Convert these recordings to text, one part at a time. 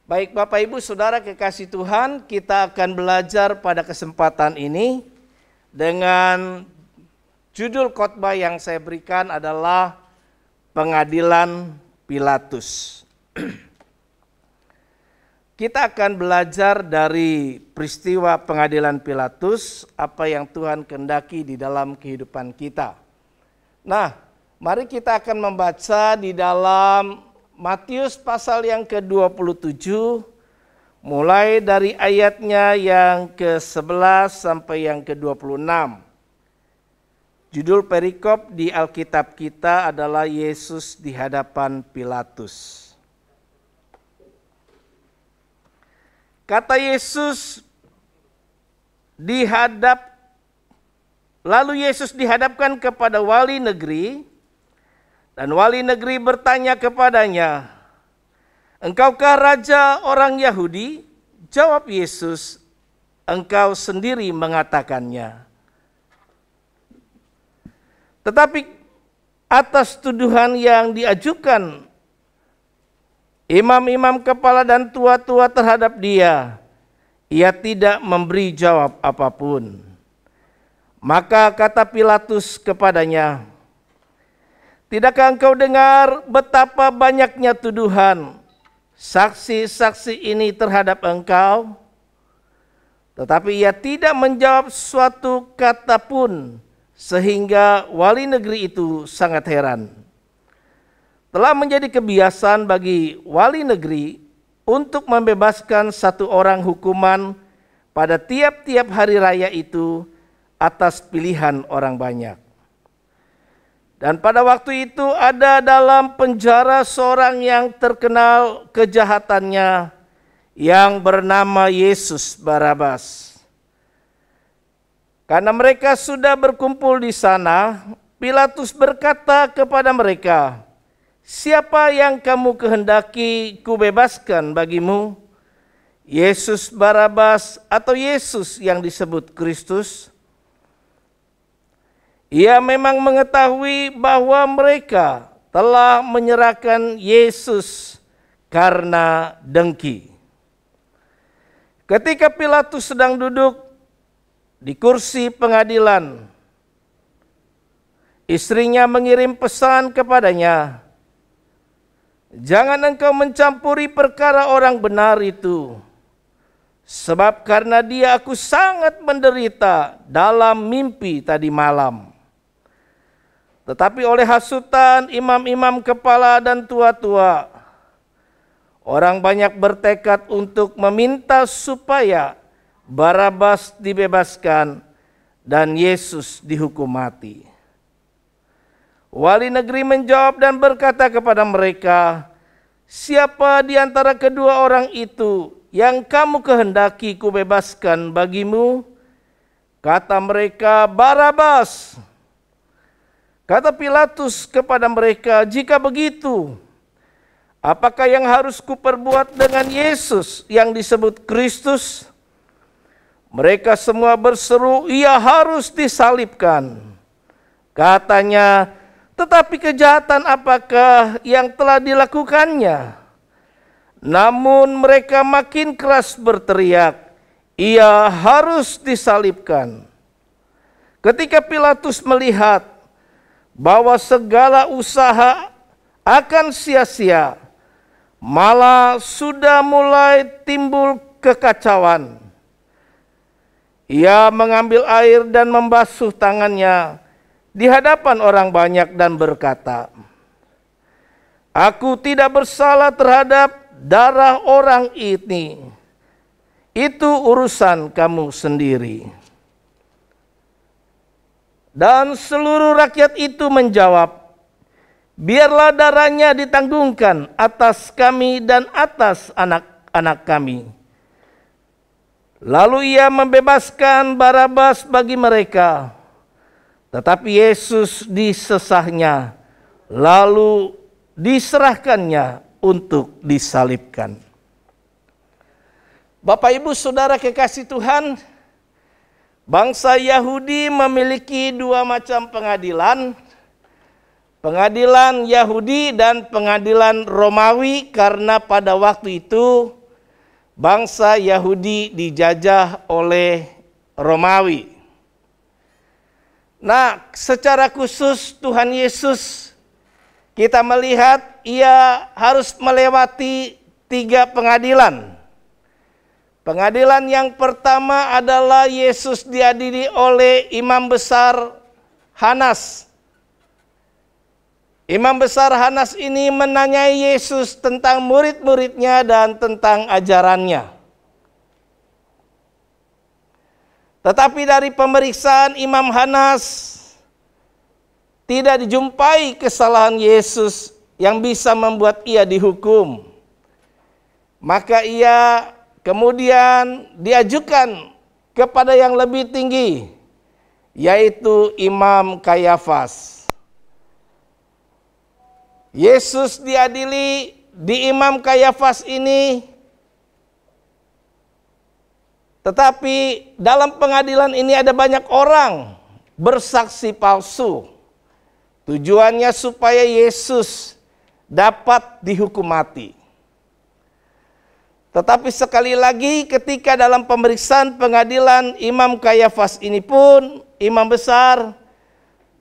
Baik Bapak Ibu Saudara kekasih Tuhan, kita akan belajar pada kesempatan ini dengan judul khotbah yang saya berikan adalah Pengadilan Pilatus. Kita akan belajar dari peristiwa pengadilan Pilatus, apa yang Tuhan kehendaki di dalam kehidupan kita. Nah, mari kita akan membaca di dalam Matius pasal yang ke-27, mulai dari ayatnya yang ke-11 sampai yang ke-26. Judul perikop di Alkitab kita adalah Yesus di hadapan Pilatus. Kata Yesus lalu Yesus dihadapkan kepada wali negeri, dan wali negeri bertanya kepadanya, "Engkaukah raja orang Yahudi?" Jawab Yesus, "Engkau sendiri mengatakannya." Tetapi atas tuduhan yang diajukan imam-imam kepala dan tua-tua terhadap dia, ia tidak memberi jawab apapun. Maka kata Pilatus kepadanya, "Tidakkah engkau dengar betapa banyaknya tuduhan saksi-saksi ini terhadap engkau?" Tetapi ia tidak menjawab suatu kata pun, sehingga wali negeri itu sangat heran. Telah menjadi kebiasaan bagi wali negeri untuk membebaskan satu orang hukuman pada tiap-tiap hari raya itu atas pilihan orang banyak. Dan pada waktu itu ada dalam penjara seorang yang terkenal kejahatannya yang bernama Yesus Barabas. Karena mereka sudah berkumpul di sana, Pilatus berkata kepada mereka, "Siapa yang kamu kehendaki kubebaskan bagimu? Yesus Barabas atau Yesus yang disebut Kristus?" Ia memang mengetahui bahwa mereka telah menyerahkan Yesus karena dengki. Ketika Pilatus sedang duduk di kursi pengadilan, istrinya mengirim pesan kepadanya, "Jangan engkau mencampuri perkara orang benar itu, sebab karena dia aku sangat menderita dalam mimpi tadi malam." Tetapi oleh hasutan imam-imam kepala dan tua-tua, orang banyak bertekad untuk meminta supaya Barabas dibebaskan dan Yesus dihukum mati. Wali negeri menjawab dan berkata kepada mereka, "Siapa di antara kedua orang itu yang kamu kehendaki kubebaskan bagimu?" Kata mereka, "Barabas." Kata Pilatus kepada mereka, "Jika begitu, apakah yang harus kuperbuat dengan Yesus yang disebut Kristus?" Mereka semua berseru, "Ia harus disalibkan." Katanya, "Tetapi kejahatan apakah yang telah dilakukannya?" Namun mereka makin keras berteriak, "Ia harus disalibkan." Ketika Pilatus melihat bahwa segala usaha akan sia-sia, malah sudah mulai timbul kekacauan, ia mengambil air dan membasuh tangannya di hadapan orang banyak dan berkata, "Aku tidak bersalah terhadap darah orang ini. Itu urusan kamu sendiri." Dan seluruh rakyat itu menjawab, "Biarlah darahnya ditanggungkan atas kami dan atas anak-anak kami." Lalu ia membebaskan Barabas bagi mereka. Tetapi Yesus disesahnya, lalu diserahkannya untuk disalibkan. Bapak Ibu Saudara kekasih Tuhan, bangsa Yahudi memiliki dua macam pengadilan. Pengadilan Yahudi dan pengadilan Romawi, karena pada waktu itu bangsa Yahudi dijajah oleh Romawi. Nah, secara khusus Tuhan Yesus kita melihat ia harus melewati 3 pengadilan. Pengadilan yang pertama adalah Yesus diadili oleh imam besar Hanas. Imam besar Hanas ini menanyai Yesus tentang murid-muridnya dan tentang ajarannya. Tetapi dari pemeriksaan Imam Hanas tidak dijumpai kesalahan Yesus yang bisa membuat ia dihukum. Maka ia kemudian diajukan kepada yang lebih tinggi, yaitu Imam Kayafas. Yesus diadili di Imam Kayafas ini, tetapi dalam pengadilan ini ada banyak orang bersaksi palsu. Tujuannya supaya Yesus dapat dihukum mati. Tetapi sekali lagi ketika dalam pemeriksaan pengadilan Imam Kayafas ini pun, imam besar,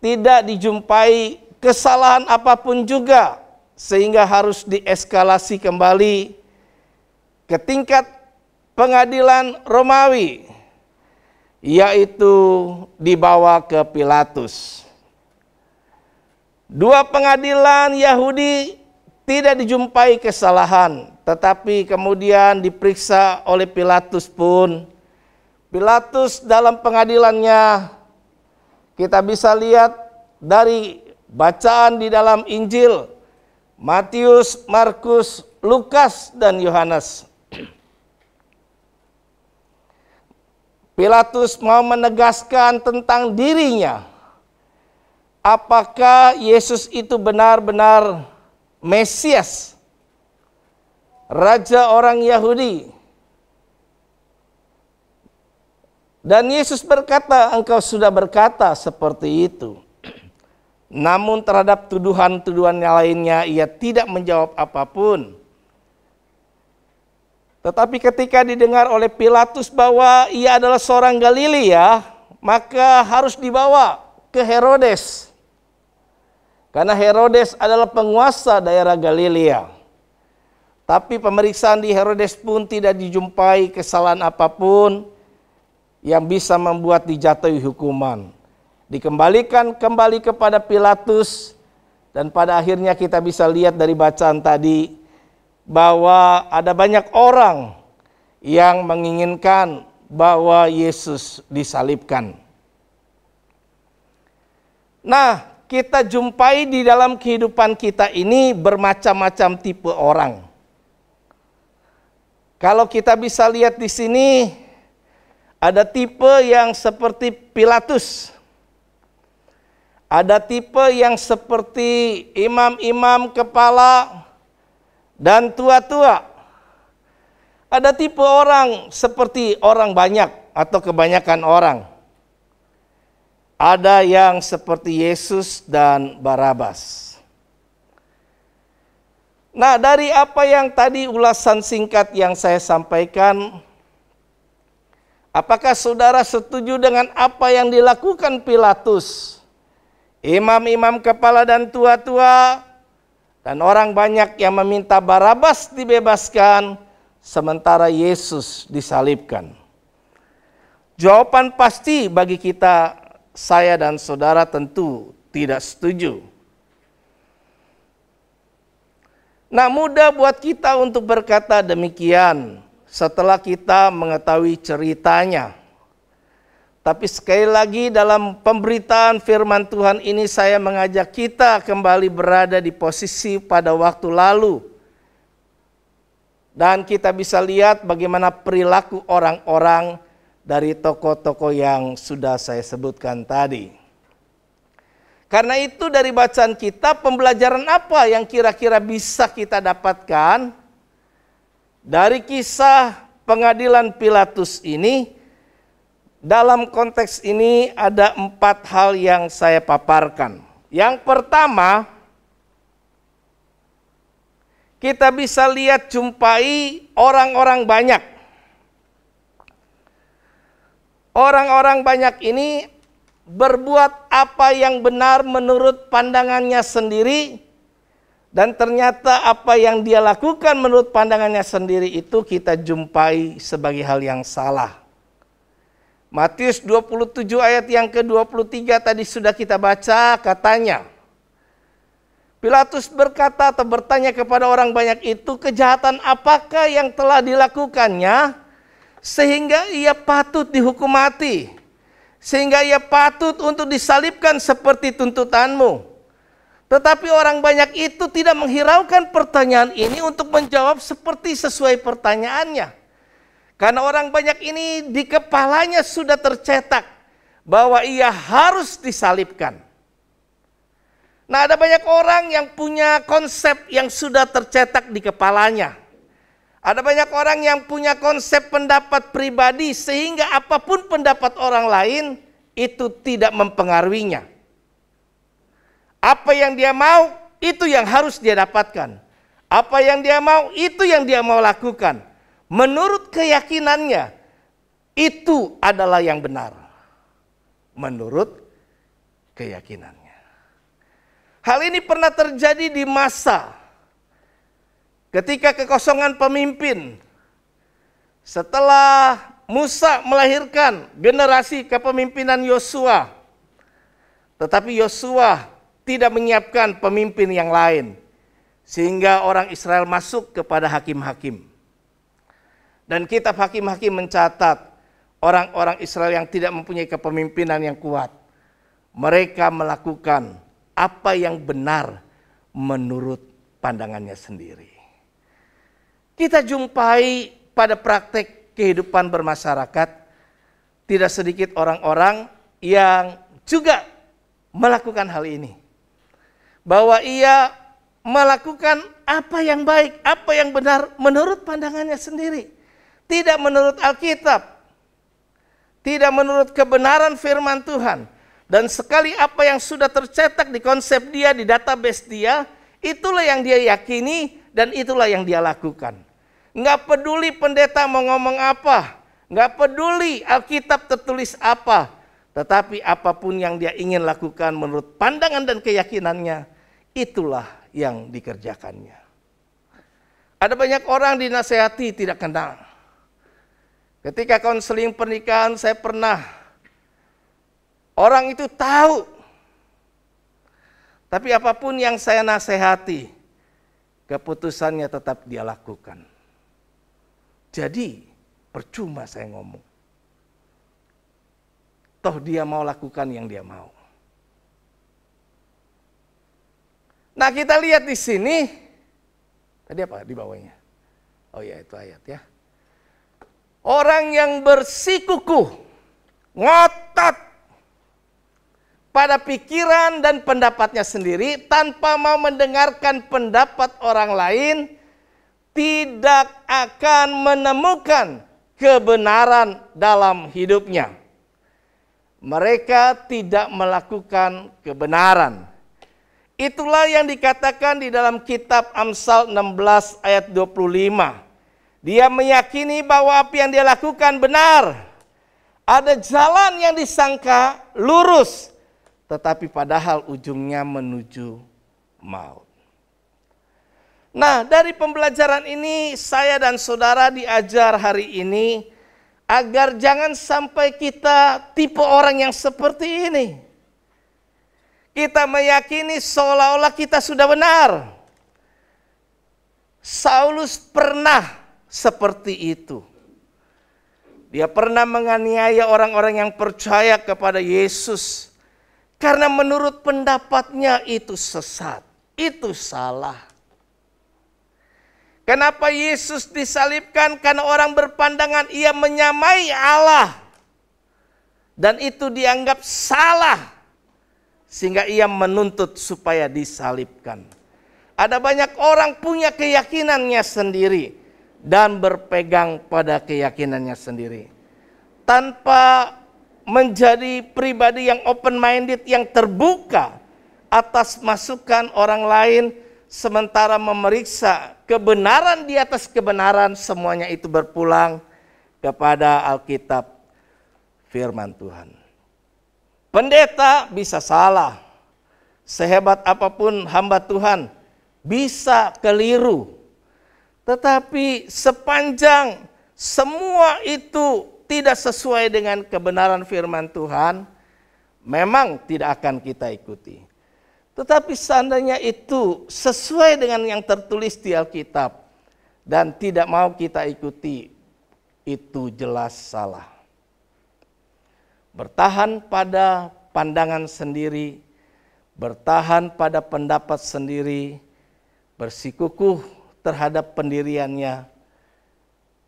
tidak dijumpai kesalahan apapun juga, sehingga harus dieskalasi kembali ke tingkat pengadilan Romawi, yaitu dibawa ke Pilatus. 2 pengadilan Yahudi tidak dijumpai kesalahan, tetapi kemudian diperiksa oleh Pilatus pun. Pilatus dalam pengadilannya kita bisa lihat dari bacaan di dalam Injil Matius, Markus, Lukas, dan Yohanes. Pilatus mau menegaskan tentang dirinya. Apakah Yesus itu benar-benar Mesias, Raja orang Yahudi? Dan Yesus berkata, engkau sudah berkata seperti itu. Namun terhadap tuduhan-tuduhan yang lainnya ia tidak menjawab apapun. Tetapi ketika didengar oleh Pilatus bahwa ia adalah seorang Galilea, maka harus dibawa ke Herodes. Karena Herodes adalah penguasa daerah Galilea. Tapi pemeriksaan di Herodes pun tidak dijumpai kesalahan apapun yang bisa membuat dijatuhi hukuman. Dikembalikan kembali kepada Pilatus, dan pada akhirnya kita bisa lihat dari bacaan tadi bahwa ada banyak orang yang menginginkan bahwa Yesus disalibkan. Nah, kita jumpai di dalam kehidupan kita ini bermacam-macam tipe orang. Kalau kita bisa lihat di sini, ada tipe yang seperti Pilatus. Ada tipe yang seperti imam-imam kepala dan tua-tua. Ada tipe orang seperti orang banyak atau kebanyakan orang. Ada yang seperti Yesus dan Barabas. Nah, dari apa yang tadi ulasan singkat yang saya sampaikan, apakah saudara setuju dengan apa yang dilakukan Pilatus? Imam-imam kepala dan tua-tua dan orang banyak yang meminta Barabas dibebaskan, sementara Yesus disalibkan. Jawaban pasti bagi kita, saya dan saudara tentu tidak setuju. Nah, mudah buat kita untuk berkata demikian setelah kita mengetahui ceritanya. Tapi sekali lagi dalam pemberitaan firman Tuhan ini saya mengajak kita kembali berada di posisi pada waktu lalu. Dan kita bisa lihat bagaimana perilaku orang-orang dari tokoh-tokoh yang sudah saya sebutkan tadi. Karena itu dari bacaan kita, pembelajaran apa yang kira-kira bisa kita dapatkan dari kisah pengadilan Pilatus ini? Dalam konteks ini ada 4 hal yang saya paparkan. Yang pertama, kita bisa lihat jumpai orang-orang banyak orang-orang banyak ini berbuat apa yang benar menurut pandangannya sendiri, dan ternyata apa yang dia lakukan menurut pandangannya sendiri itu kita jumpai sebagai hal yang salah. Matius 27 ayat yang ke-23 tadi sudah kita baca, katanya, Pilatus berkata atau bertanya kepada orang banyak itu, kejahatan apakah yang telah dilakukannya sehingga ia patut dihukum mati, sehingga ia patut untuk disalibkan seperti tuntutanmu. Tetapi orang banyak itu tidak menghiraukan pertanyaan ini untuk menjawab seperti sesuai pertanyaannya. Karena orang banyak ini di kepalanya sudah tercetak bahwa ia harus disalibkan. Nah, ada banyak orang yang punya konsep yang sudah tercetak di kepalanya. Ada banyak orang yang punya konsep pendapat pribadi sehingga apapun pendapat orang lain itu tidak mempengaruhinya. Apa yang dia mau, itu yang harus dia dapatkan. Apa yang dia mau, itu yang dia mau lakukan. Menurut keyakinannya, itu adalah yang benar. Menurut keyakinannya. Hal ini pernah terjadi di masa ketika kekosongan pemimpin. Setelah Musa melahirkan generasi kepemimpinan Yosua. Tetapi Yosua tidak menyiapkan pemimpin yang lain, sehingga orang Israel masuk kepada hakim-hakim. Dan kitab hakim-hakim mencatat orang-orang Israel yang tidak mempunyai kepemimpinan yang kuat, mereka melakukan apa yang benar menurut pandangannya sendiri. Kita jumpai pada praktek kehidupan bermasyarakat, tidak sedikit orang-orang yang juga melakukan hal ini. Bahwa ia melakukan apa yang baik, apa yang benar menurut pandangannya sendiri. Tidak menurut Alkitab. Tidak menurut kebenaran firman Tuhan. Dan sekali apa yang sudah tercetak di konsep dia, di database dia, itulah yang dia yakini dan itulah yang dia lakukan. Nggak peduli pendeta mau ngomong apa. Nggak peduli Alkitab tertulis apa. Tetapi apapun yang dia ingin lakukan menurut pandangan dan keyakinannya, itulah yang dikerjakannya. Ada banyak orang dinasehati tidak kenal. Ketika konseling pernikahan saya pernah, orang itu tahu. Tapi apapun yang saya nasihati, keputusannya tetap dia lakukan. Jadi percuma saya ngomong. Toh dia mau lakukan yang dia mau. Nah, kita lihat di sini. Tadi apa di bawahnya? Oh ya, itu ayat ya. Orang yang bersikukuh, ngotot pada pikiran dan pendapatnya sendiri tanpa mau mendengarkan pendapat orang lain, tidak akan menemukan kebenaran dalam hidupnya. Mereka tidak melakukan kebenaran. Itulah yang dikatakan di dalam kitab Amsal 16 ayat 25. Dia meyakini bahwa apa yang dia lakukan benar. Ada jalan yang disangka lurus, tetapi padahal ujungnya menuju maut. Nah, dari pembelajaran ini saya dan saudara diajar hari ini agar jangan sampai kita tipe orang yang seperti ini. Kita meyakini seolah-olah kita sudah benar. Saulus pernah seperti itu. Dia pernah menganiaya orang-orang yang percaya kepada Yesus. Karena menurut pendapatnya itu sesat, itu salah. Kenapa Yesus disalibkan? Karena orang berpandangan ia menyamai Allah. Dan itu dianggap salah. Sehingga ia menuntut supaya disalibkan. Ada banyak orang punya keyakinannya sendiri. Dan berpegang pada keyakinannya sendiri. Tanpa menjadi pribadi yang open-minded, yang terbuka atas masukan orang lain. Sementara memeriksa kebenaran di atas kebenaran, semuanya itu berpulang kepada Alkitab. firman Tuhan. Pendeta bisa salah. Sehebat apapun hamba Tuhan bisa keliru. Tetapi sepanjang semua itu tidak sesuai dengan kebenaran firman Tuhan, memang tidak akan kita ikuti. Tetapi seandainya itu sesuai dengan yang tertulis di Alkitab dan tidak mau kita ikuti, itu jelas salah. Bertahan pada pandangan sendiri, bertahan pada pendapat sendiri, bersikukuh terhadap pendiriannya,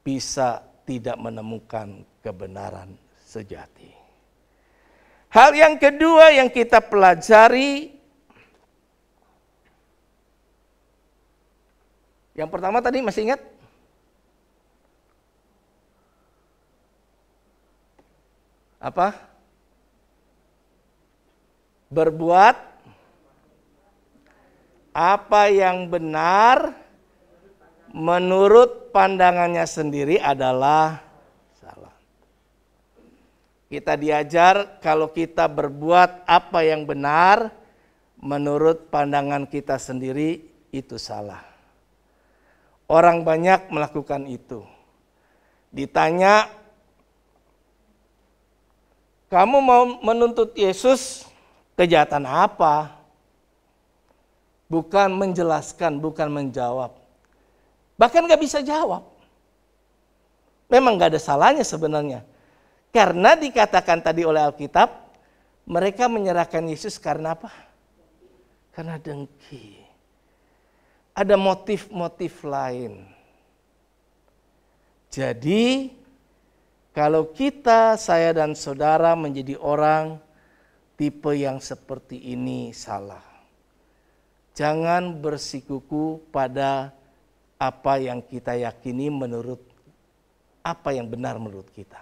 bisa tidak menemukan kebenaran sejati. Hal yang kedua yang kita pelajari, yang pertama tadi masih ingat? Apa? Berbuat apa yang benar menurut pandangannya sendiri adalah salah. Kita diajar kalau kita berbuat apa yang benar menurut pandangan kita sendiri itu salah. Orang banyak melakukan itu. Ditanya, kamu mau menuntut Yesus kejahatan apa? Bukan menjelaskan, bukan menjawab. Bahkan gak bisa jawab. Memang gak ada salahnya sebenarnya. Karena dikatakan tadi oleh Alkitab, mereka menyerahkan Yesus karena apa? Karena dengki. Ada motif-motif lain. Jadi, kalau kita, saya dan saudara menjadi orang tipe yang seperti ini salah. Jangan bersikuku pada apa yang kita yakini menurut apa yang benar menurut kita.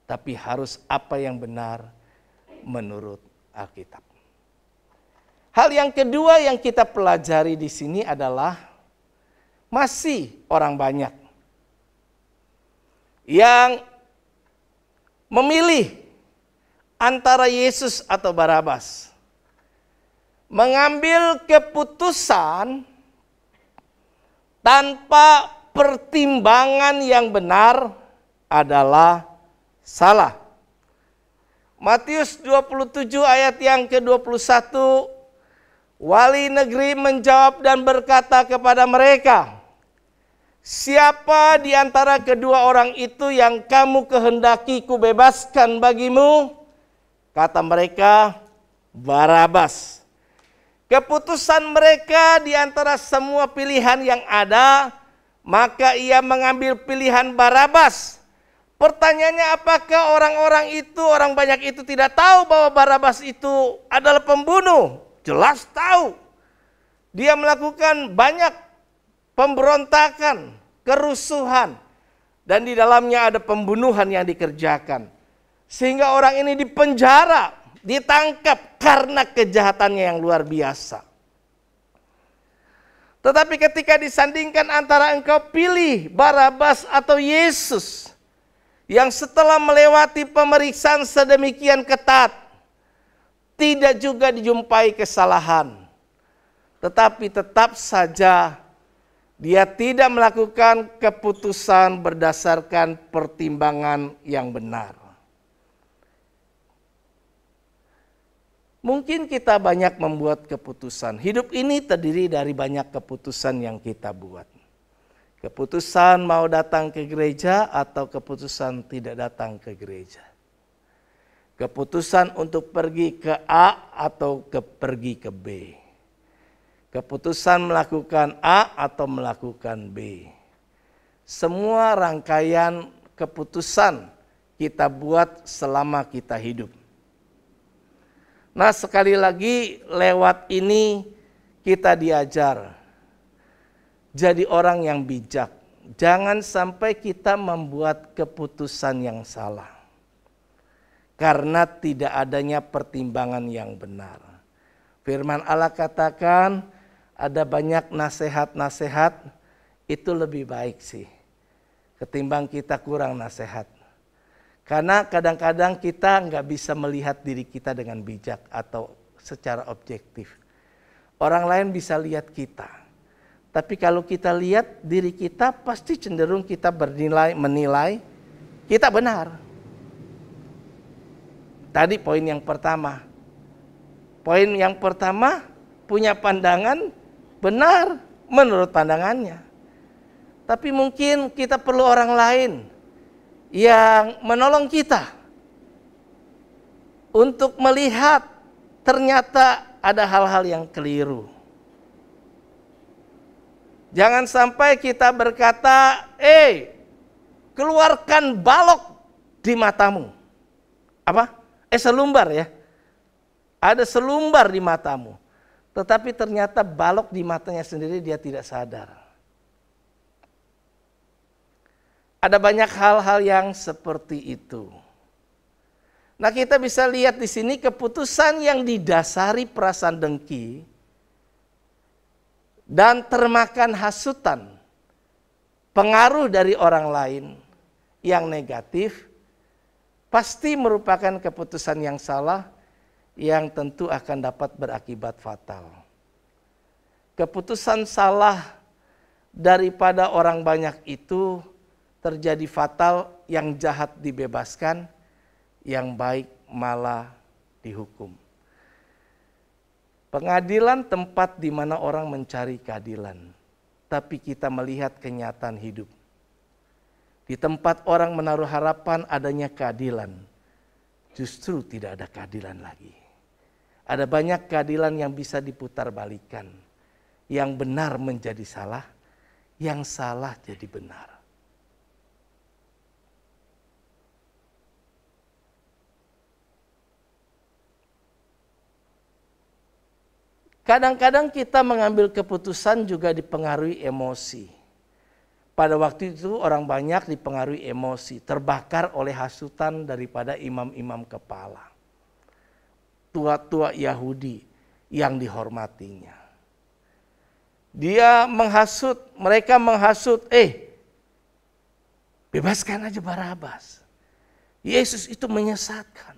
Tapi harus apa yang benar menurut Alkitab. Hal yang kedua yang kita pelajari di sini adalah masih orang banyak yang memilih antara Yesus atau Barabas. Mengambil keputusan tanpa pertimbangan yang benar adalah salah. Matius 27 ayat yang ke-21, wali negeri menjawab dan berkata kepada mereka, siapa di antara kedua orang itu yang kamu kehendaki kubebaskan bagimu? Kata mereka, Barabas. Keputusan mereka di antara semua pilihan yang ada, maka ia mengambil pilihan Barabas. Pertanyaannya, apakah orang-orang itu, orang banyak itu tidak tahu bahwa Barabas itu adalah pembunuh? Jelas tahu. Dia melakukan banyak pemberontakan, kerusuhan, dan di dalamnya ada pembunuhan yang dikerjakan. Sehingga orang ini dipenjara, ditangkap karena kejahatannya yang luar biasa. Tetapi ketika disandingkan antara engkau pilih Barabas atau Yesus, yang setelah melewati pemeriksaan sedemikian ketat, tidak juga dijumpai kesalahan, tetapi tetap saja dia tidak melakukan keputusan berdasarkan pertimbangan yang benar. Mungkin kita banyak membuat keputusan. Hidup ini terdiri dari banyak keputusan yang kita buat. Keputusan mau datang ke gereja atau keputusan tidak datang ke gereja. Keputusan untuk pergi ke A atau pergi ke B. Keputusan melakukan A atau melakukan B. Semua rangkaian keputusan kita buat selama kita hidup. Nah, sekali lagi lewat ini kita diajar jadi orang yang bijak. Jangan sampai kita membuat keputusan yang salah karena tidak adanya pertimbangan yang benar. Firman Allah katakan ada banyak nasihat-nasihat, itu lebih baik sih ketimbang kita kurang nasihat. Karena kadang-kadang kita nggak bisa melihat diri kita dengan bijak atau secara objektif. Orang lain bisa lihat kita. Tapi kalau kita lihat diri kita, pasti cenderung kita menilai kita benar. Tadi poin yang pertama. Poin yang pertama, punya pandangan benar menurut pandangannya. Tapi mungkin kita perlu orang lain yang menolong kita untuk melihat ternyata ada hal-hal yang keliru. Jangan sampai kita berkata, keluarkan balok di matamu. Apa? Selumbar ya. Ada selumbar di matamu. Tetapi ternyata balok di matanya sendiri dia tidak sadar. Ada banyak hal-hal yang seperti itu. Nah, kita bisa lihat di sini keputusan yang didasari perasaan dengki dan termakan hasutan, pengaruh dari orang lain yang negatif, pasti merupakan keputusan yang salah yang tentu akan dapat berakibat fatal. Keputusan salah daripada orang banyak itu terjadi fatal, yang jahat dibebaskan, yang baik malah dihukum. Pengadilan tempat di mana orang mencari keadilan, tapi kita melihat kenyataan hidup. Di tempat orang menaruh harapan adanya keadilan, justru tidak ada keadilan lagi. Ada banyak keadilan yang bisa diputarbalikkan. Yang benar menjadi salah, yang salah jadi benar. Kadang-kadang kita mengambil keputusan juga dipengaruhi emosi. Pada waktu itu orang banyak dipengaruhi emosi, terbakar oleh hasutan daripada imam-imam kepala. Tua-tua Yahudi yang dihormatinya. Dia menghasut, mereka menghasut, bebaskan aja Barabas. Yesus itu menyesatkan.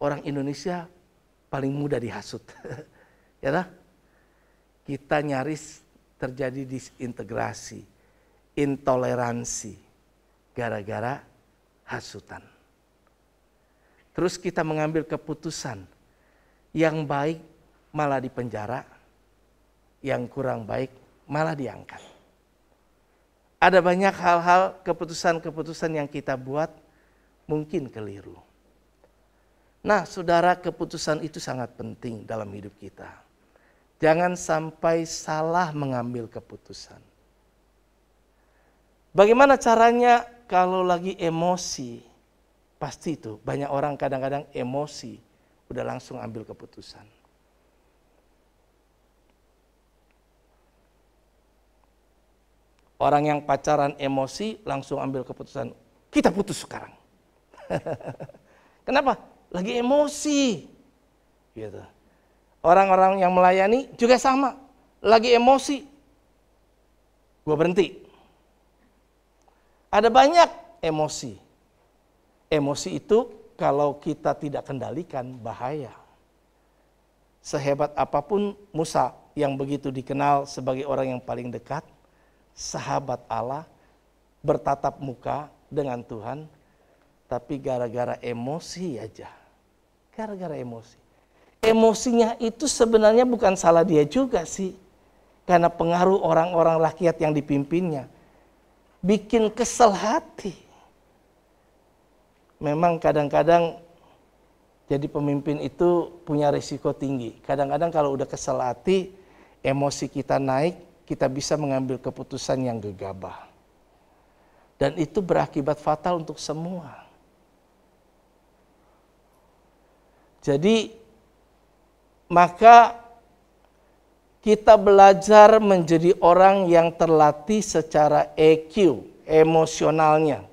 Orang Indonesia paling mudah dihasut. Ya lah? Kita nyaris terjadi disintegrasi, intoleransi gara-gara hasutan. Terus kita mengambil keputusan yang baik malah dipenjara, yang kurang baik malah diangkat. Ada banyak hal-hal, keputusan-keputusan yang kita buat mungkin keliru. Nah, saudara, keputusan itu sangat penting dalam hidup kita. Jangan sampai salah mengambil keputusan. Bagaimana caranya kalau lagi emosi? Pasti itu, banyak orang kadang-kadang emosi, udah langsung ambil keputusan. Orang yang pacaran emosi langsung ambil keputusan, kita putus sekarang. Kenapa? Lagi emosi. Gitu. Orang-orang yang melayani juga sama, lagi emosi. Gua berhenti. Ada banyak emosi. Emosi itu kalau kita tidak kendalikan bahaya. Sehebat apapun Musa yang begitu dikenal sebagai orang yang paling dekat, sahabat Allah, bertatap muka dengan Tuhan, tapi gara-gara emosi aja. Gara-gara emosi. Emosinya itu sebenarnya bukan salah dia juga sih. Karena pengaruh orang-orang rakyat yang dipimpinnya. Bikin kesel hati. Memang kadang-kadang jadi pemimpin itu punya risiko tinggi. Kadang-kadang kalau udah kesel hati, emosi kita naik, kita bisa mengambil keputusan yang gegabah. Dan itu berakibat fatal untuk semua. Jadi, maka kita belajar menjadi orang yang terlatih secara EQ, emosionalnya.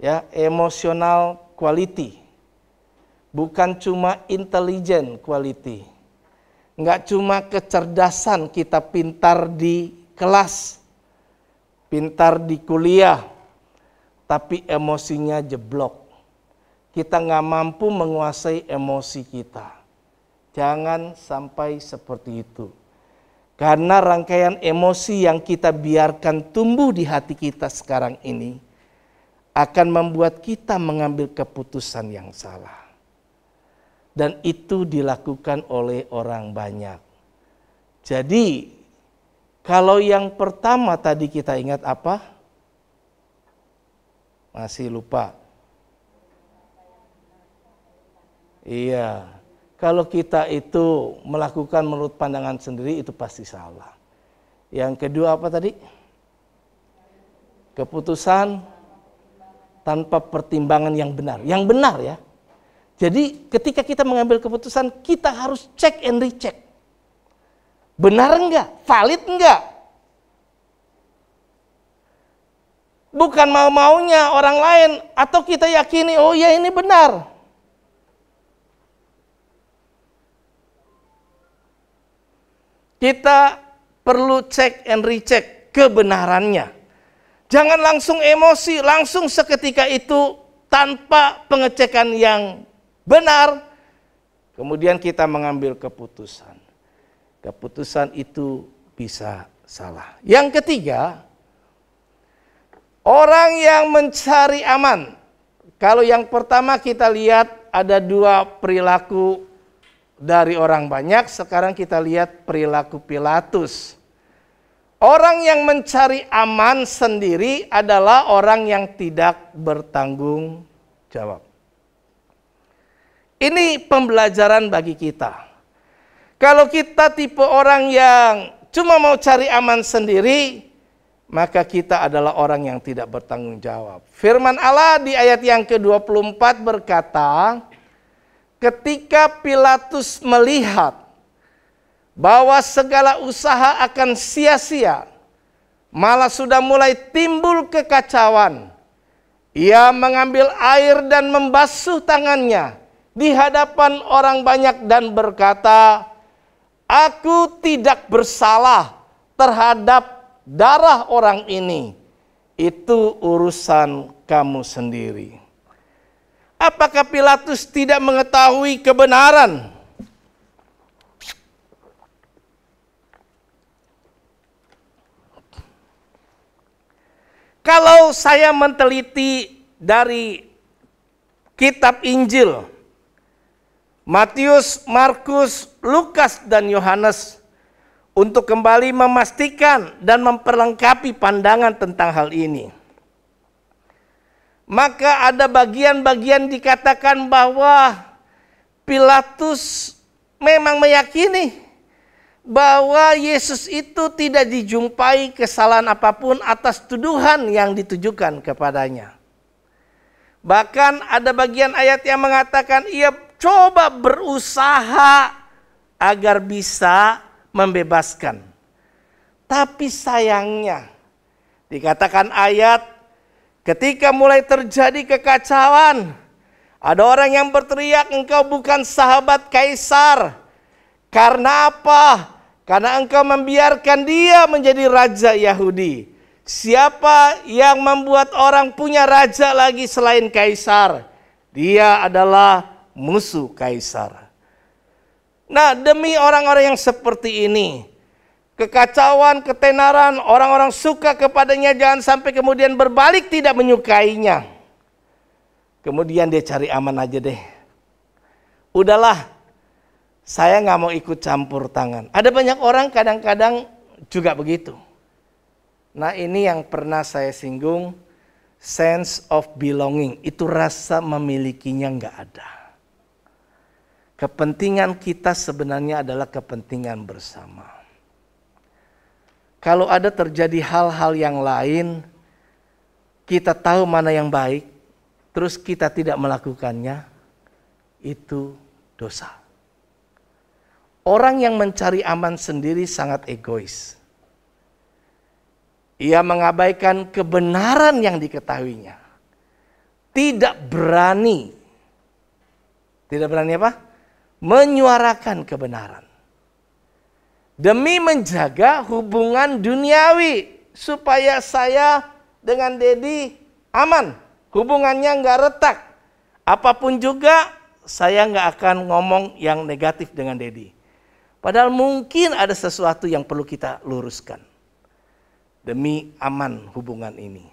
Ya, emotional quality. Bukan cuma intelligent quality. Enggak cuma kecerdasan kita pintar di kelas, pintar di kuliah, tapi emosinya jeblok. Kita nggak mampu menguasai emosi kita. Jangan sampai seperti itu. Karena rangkaian emosi yang kita biarkan tumbuh di hati kita sekarang ini akan membuat kita mengambil keputusan yang salah. Dan itu dilakukan oleh orang banyak. Jadi, kalau yang pertama tadi kita ingat apa? Masih lupa. Iya, kalau kita itu melakukan menurut pandangan sendiri itu pasti salah. Yang kedua apa tadi? Keputusan tanpa pertimbangan yang benar. Yang benar ya. Jadi ketika kita mengambil keputusan, kita harus cek and recheck. Benar enggak? Valid enggak? Bukan mau-maunya orang lain atau kita yakini, oh ya ini benar. Kita perlu cek and recheck kebenarannya. Jangan langsung emosi, langsung seketika itu tanpa pengecekan yang benar. Kemudian kita mengambil keputusan. Keputusan itu bisa salah. Yang ketiga, orang yang mencari aman. Kalau yang pertama kita lihat ada dua perilaku dari orang banyak, sekarang kita lihat perilaku Pilatus. Orang yang mencari aman sendiri adalah orang yang tidak bertanggung jawab. Ini pembelajaran bagi kita. Kalau kita tipe orang yang cuma mau cari aman sendiri, maka kita adalah orang yang tidak bertanggung jawab. Firman Allah di ayat yang ke-24 berkata, ketika Pilatus melihat bahwa segala usaha akan sia-sia, malah sudah mulai timbul kekacauan, ia mengambil air dan membasuh tangannya di hadapan orang banyak dan berkata, aku tidak bersalah terhadap darah orang ini, itu urusan kamu sendiri. Apakah Pilatus tidak mengetahui kebenaran? Kalau saya meneliti dari kitab Injil, Matius, Markus, Lukas, dan Yohanes, untuk kembali memastikan dan memperlengkapi pandangan tentang hal ini, maka ada bagian-bagian dikatakan bahwa Pilatus memang meyakini bahwa Yesus itu tidak dijumpai kesalahan apapun atas tuduhan yang ditujukan kepadanya. Bahkan ada bagian ayat yang mengatakan ia coba berusaha agar bisa membebaskan. Tapi sayangnya dikatakan ayat, ketika mulai terjadi kekacauan, ada orang yang berteriak, engkau bukan sahabat Kaisar. Karena apa? Karena engkau membiarkan dia menjadi raja Yahudi. Siapa yang membuat orang punya raja lagi selain Kaisar? Dia adalah musuh Kaisar. Nah, demi orang-orang yang seperti ini, kekacauan, ketenaran, orang-orang suka kepadanya, jangan sampai kemudian berbalik tidak menyukainya. Kemudian dia cari aman aja deh. Udahlah, saya nggak mau ikut campur tangan. Ada banyak orang kadang-kadang juga begitu. Nah, ini yang pernah saya singgung, sense of belonging. Itu rasa memilikinya nggak ada. Kepentingan kita sebenarnya adalah kepentingan bersama. Kalau ada terjadi hal-hal yang lain, kita tahu mana yang baik, terus kita tidak melakukannya, itu dosa. Orang yang mencari aman sendiri sangat egois. Ia mengabaikan kebenaran yang diketahuinya. Tidak berani apa? Menyuarakan kebenaran. Demi menjaga hubungan duniawi supaya saya dengan Dedi aman. hubungannya nggak retak. Apapun juga saya nggak akan ngomong yang negatif dengan Dedi. Padahal mungkin ada sesuatu yang perlu kita luruskan demi aman hubungan ini.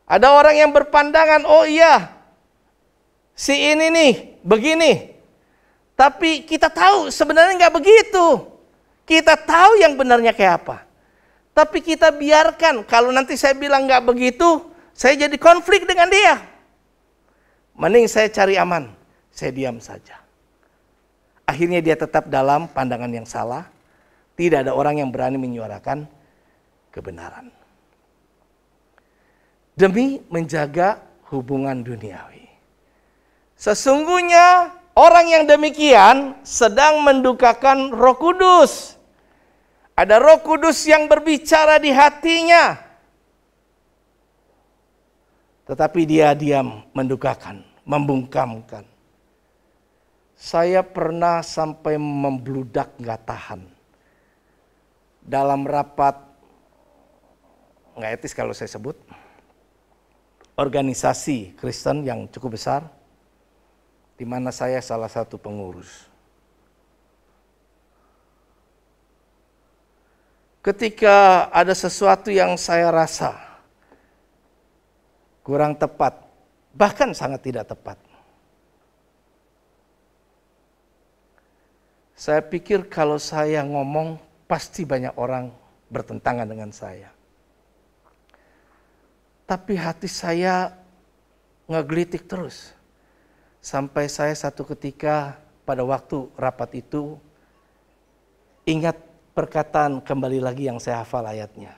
Ada orang yang berpandangan, oh iya, si ini nih begini. Tapi kita tahu sebenarnya nggak begitu. Kita tahu yang benarnya kayak apa. Tapi kita biarkan, kalau nanti saya bilang nggak begitu, saya jadi konflik dengan dia. Mending saya cari aman, saya diam saja. Akhirnya dia tetap dalam pandangan yang salah. Tidak ada orang yang berani menyuarakan kebenaran. Demi menjaga hubungan duniawi. Sesungguhnya orang yang demikian sedang mendukakan Roh Kudus. Ada Roh Kudus yang berbicara di hatinya. Tetapi dia diam, mendukakan, membungkamkan. Saya pernah sampai membludak gak tahan. Dalam rapat, gak etis kalau saya sebut, organisasi Kristen yang cukup besar, di mana saya salah satu pengurus. Ketika ada sesuatu yang saya rasa kurang tepat, bahkan sangat tidak tepat, saya pikir kalau saya ngomong pasti banyak orang bertentangan dengan saya. Tapi hati saya ngegelitik terus. Sampai saya satu ketika pada waktu rapat itu ingat perkataan kembali lagi yang saya hafal ayatnya.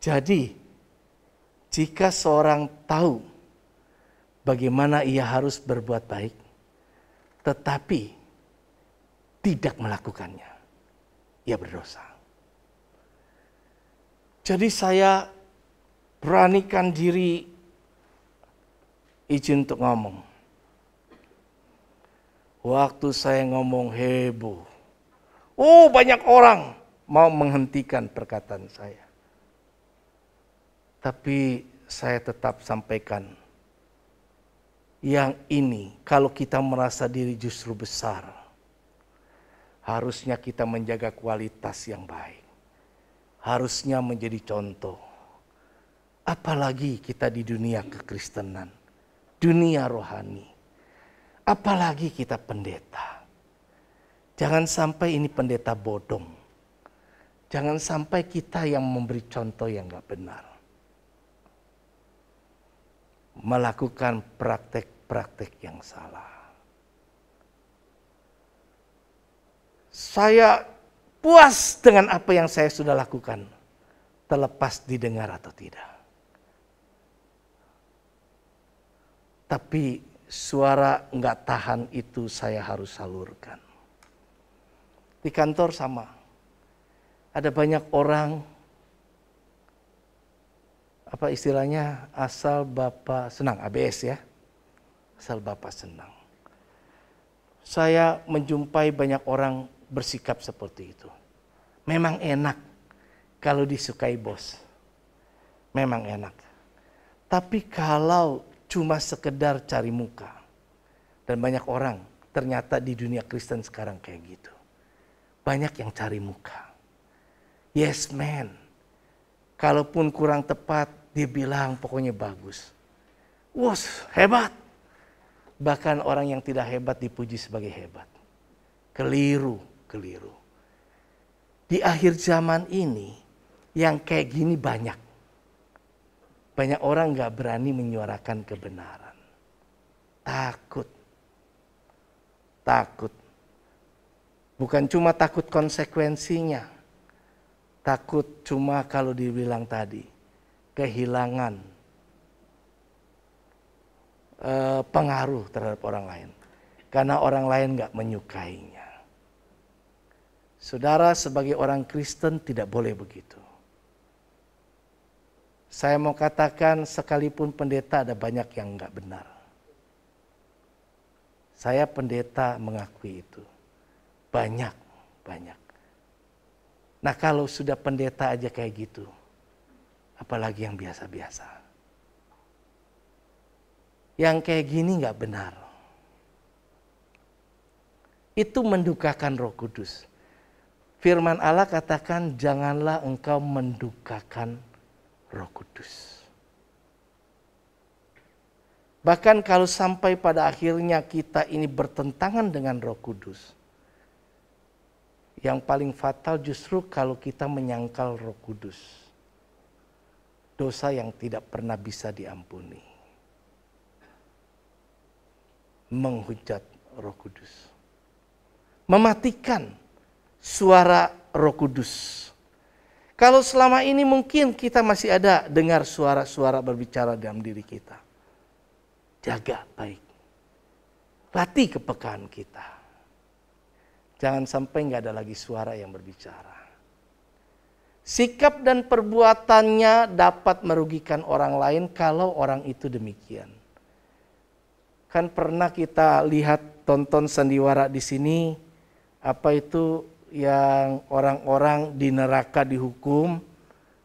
Jadi jika seorang tahu bagaimana ia harus berbuat baik, tetapi tidak melakukannya, ia berdosa. Jadi saya beranikan diri izin untuk ngomong. Waktu saya ngomong heboh. Oh, banyak orang mau menghentikan perkataan saya. Tapi saya tetap sampaikan. Yang ini kalau kita merasa diri justru besar, harusnya kita menjaga kualitas yang baik. Harusnya menjadi contoh. Apalagi kita di dunia kekristenan, dunia rohani. Apalagi kita pendeta. Jangan sampai ini pendeta bodong. Jangan sampai kita yang memberi contoh yang gak benar. Melakukan praktek-praktek yang salah. Saya puas dengan apa yang saya sudah lakukan, terlepas didengar atau tidak. Tapi suara nggak tahan itu saya harus salurkan. Di kantor sama, ada banyak orang, apa istilahnya, asal Bapak senang, ABS ya, asal Bapak senang. Saya menjumpai banyak orang bersikap seperti itu. Memang enak kalau disukai bos. Memang enak. Tapi kalau cuma sekedar cari muka. Dan banyak orang ternyata di dunia Kristen sekarang kayak gitu. Banyak yang cari muka. Yes man. Kalaupun kurang tepat dia bilang pokoknya bagus. Wah hebat. Bahkan orang yang tidak hebat dipuji sebagai hebat. Keliru. Di akhir zaman ini yang kayak gini banyak. Banyak orang gak berani menyuarakan kebenaran. Takut. Bukan cuma takut konsekuensinya. Takut cuma kalau dibilang tadi. Kehilangan pengaruh terhadap orang lain. Karena orang lain gak menyukainya. Saudara sebagai orang Kristen tidak boleh begitu. Saya mau katakan sekalipun pendeta ada banyak yang enggak benar. Saya pendeta mengakui itu. Banyak. Nah kalau sudah pendeta aja kayak gitu. apalagi yang biasa-biasa. Yang kayak gini nggak benar. Itu mendukakan Roh Kudus. Firman Allah katakan, janganlah engkau mendukakan Roh Kudus. Bahkan kalau sampai pada akhirnya kita ini bertentangan dengan Roh Kudus, yang paling fatal justru kalau kita menyangkal Roh Kudus. Dosa yang tidak pernah bisa diampuni. Menghujat Roh Kudus. Mematikan suara Roh Kudus. Kalau selama ini mungkin kita masih ada dengar suara-suara berbicara dalam diri kita. Jaga baik. Latih kepekaan kita. Jangan sampai nggak ada lagi suara yang berbicara. Sikap dan perbuatannya dapat merugikan orang lain kalau orang itu demikian. Kan pernah kita lihat tonton sandiwara di sini, apa itu yang orang-orang di neraka dihukum.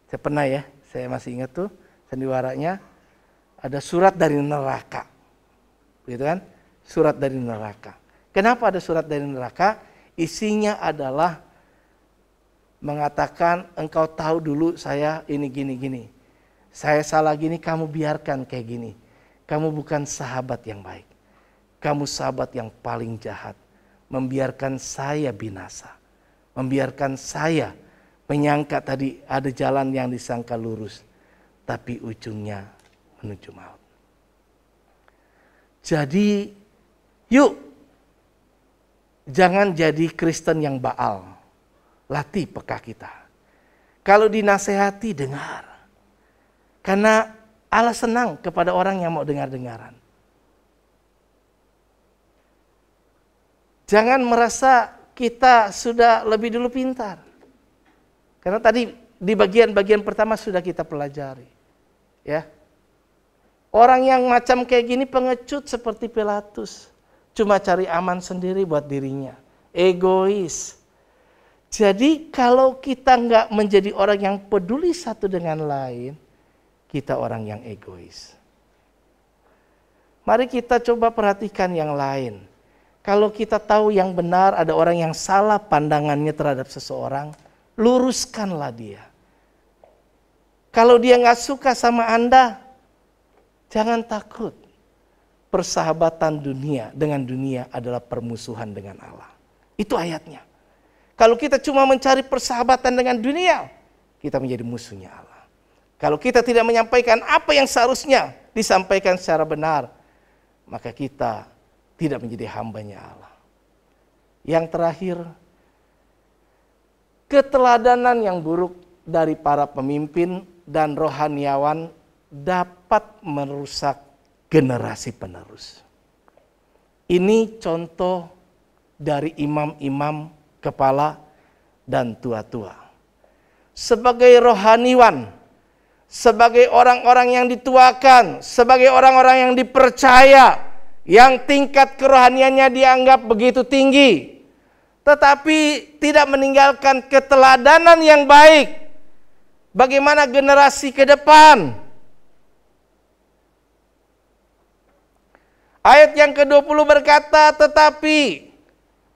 Saya pernah ya, saya masih ingat tuh sandiwaranya. Ada surat dari neraka. Gitu kan? Surat dari neraka. Kenapa ada surat dari neraka? Isinya adalah mengatakan, engkau tahu dulu saya ini gini-gini. Saya salah gini, kamu biarkan kayak gini. Kamu bukan sahabat yang baik. Kamu sahabat yang paling jahat. Membiarkan saya binasa. Membiarkan saya menyangka tadi ada jalan yang disangka lurus. Tapi ujungnya menuju maut. Jadi yuk, jangan jadi Kristen yang Baal. Latih peka kita. Kalau dinasehati, dengar. Karena Allah senang kepada orang yang mau dengar-dengaran. Jangan merasa kita sudah lebih dulu pintar. Karena tadi di bagian-bagian pertama sudah kita pelajari. Ya. Orang yang macam kayak gini pengecut seperti Pilatus. Cuma cari aman sendiri buat dirinya. Egois. Jadi kalau kita nggak menjadi orang yang peduli satu dengan lain, kita orang yang egois. Mari kita coba perhatikan yang lain. Kalau kita tahu yang benar, ada orang yang salah pandangannya terhadap seseorang, luruskanlah dia. Kalau dia nggak suka sama Anda, jangan takut. Persahabatan dunia dengan dunia adalah permusuhan dengan Allah. Itu ayatnya. Kalau kita cuma mencari persahabatan dengan dunia, kita menjadi musuhnya Allah. Kalau kita tidak menyampaikan apa yang seharusnya disampaikan secara benar, maka kita tidak menjadi hambanya Allah. Yang terakhir, keteladanan yang buruk dari para pemimpin dan rohaniawan dapat merusak generasi penerus. Ini contoh dari imam-imam, kepala, dan tua-tua. Sebagai rohaniwan, sebagai orang-orang yang dituakan, sebagai orang-orang yang dipercaya, yang tingkat kerohaniannya dianggap begitu tinggi, tetapi tidak meninggalkan keteladanan yang baik. Bagaimana generasi ke depan? Ayat yang ke-20 berkata, tetapi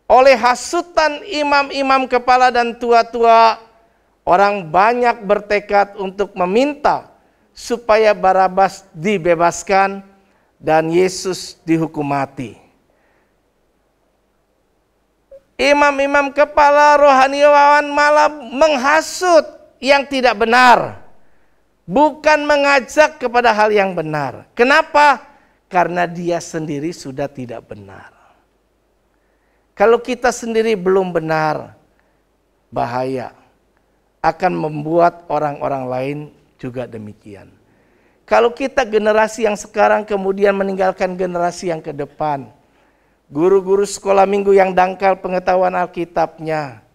oleh hasutan imam-imam kepala dan tua-tua, orang banyak bertekad untuk meminta supaya Barabas dibebaskan dan Yesus dihukum mati. Imam-imam kepala rohaniawan malah menghasut yang tidak benar, bukan mengajak kepada hal yang benar. Kenapa? Karena dia sendiri sudah tidak benar. Kalau kita sendiri belum benar, bahaya. Akan membuat orang-orang lain juga demikian. Kalau kita generasi yang sekarang kemudian meninggalkan generasi yang ke depan, guru-guru sekolah minggu yang dangkal pengetahuan Alkitabnya,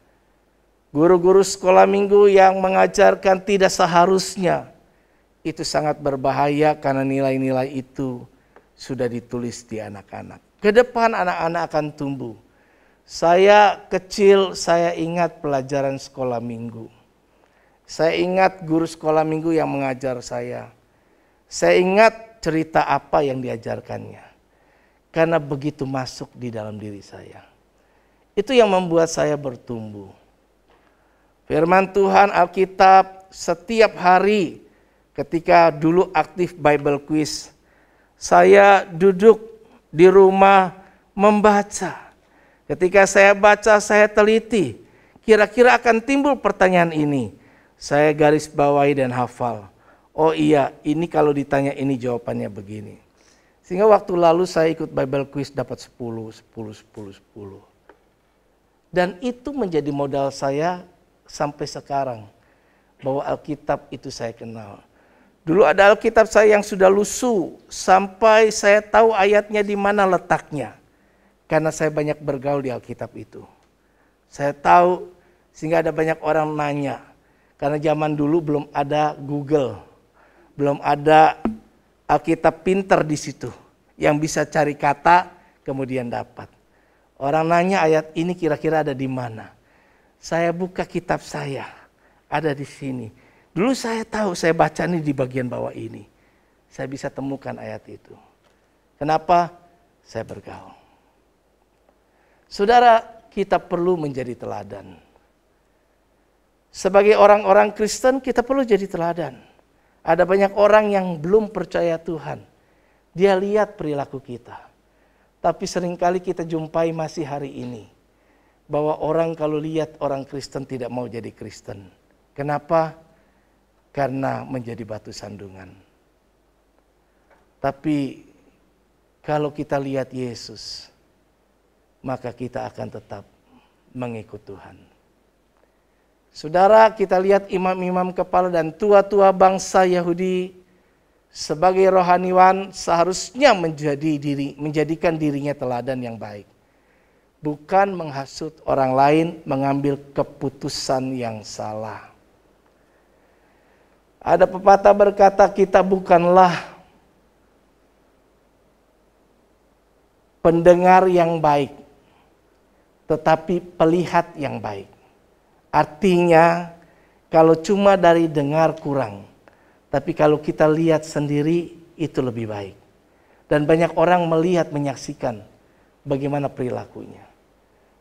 guru-guru sekolah minggu yang mengajarkan tidak seharusnya, itu sangat berbahaya karena nilai-nilai itu sudah ditulis di anak-anak. Ke depan anak-anak akan tumbuh. Saya kecil, saya ingat pelajaran sekolah minggu. Saya ingat guru sekolah minggu yang mengajar saya. Saya ingat cerita apa yang diajarkannya. Karena begitu masuk di dalam diri saya. Itu yang membuat saya bertumbuh. Firman Tuhan Alkitab setiap hari ketika dulu aktif Bible Quiz. Saya duduk di rumah membaca. Ketika saya baca, saya teliti. Kira-kira akan timbul pertanyaan ini. Saya garis bawahi dan hafal. Oh iya, ini kalau ditanya ini jawabannya begini. Sehingga waktu lalu saya ikut Bible Quiz dapat 10. Dan itu menjadi modal saya sampai sekarang. Bahwa Alkitab itu saya kenal. Dulu ada Alkitab saya yang sudah lusuh. Sampai saya tahu ayatnya di mana letaknya. Karena saya banyak bergaul di Alkitab itu. Saya tahu sehingga ada banyak orang nanya. Karena zaman dulu belum ada Google. Belum ada Alkitab pinter di situ. Yang bisa cari kata kemudian dapat. Orang nanya ayat ini kira-kira ada di mana. Saya buka kitab saya. Ada di sini. Dulu saya tahu saya baca ini di bagian bawah ini. Saya bisa temukan ayat itu. Kenapa? Saya bergaul. Saudara, kita perlu menjadi teladan. Sebagai orang-orang Kristen kita perlu jadi teladan. Ada banyak orang yang belum percaya Tuhan. Dia lihat perilaku kita. Tapi seringkali kita jumpai masih hari ini. Bahwa orang kalau lihat orang Kristen tidak mau jadi Kristen. Kenapa? Karena menjadi batu sandungan. Tapi kalau kita lihat Yesus, maka kita akan tetap mengikut Tuhan. Saudara, kita lihat imam-imam kepala dan tua-tua bangsa Yahudi sebagai rohaniwan seharusnya menjadikan dirinya teladan yang baik. Bukan menghasut orang lain mengambil keputusan yang salah. Ada pepatah berkata kita bukanlah pendengar yang baik, tetapi pelihat yang baik. Artinya kalau cuma dari dengar kurang, tapi kalau kita lihat sendiri itu lebih baik. Dan banyak orang melihat, menyaksikan bagaimana perilakunya.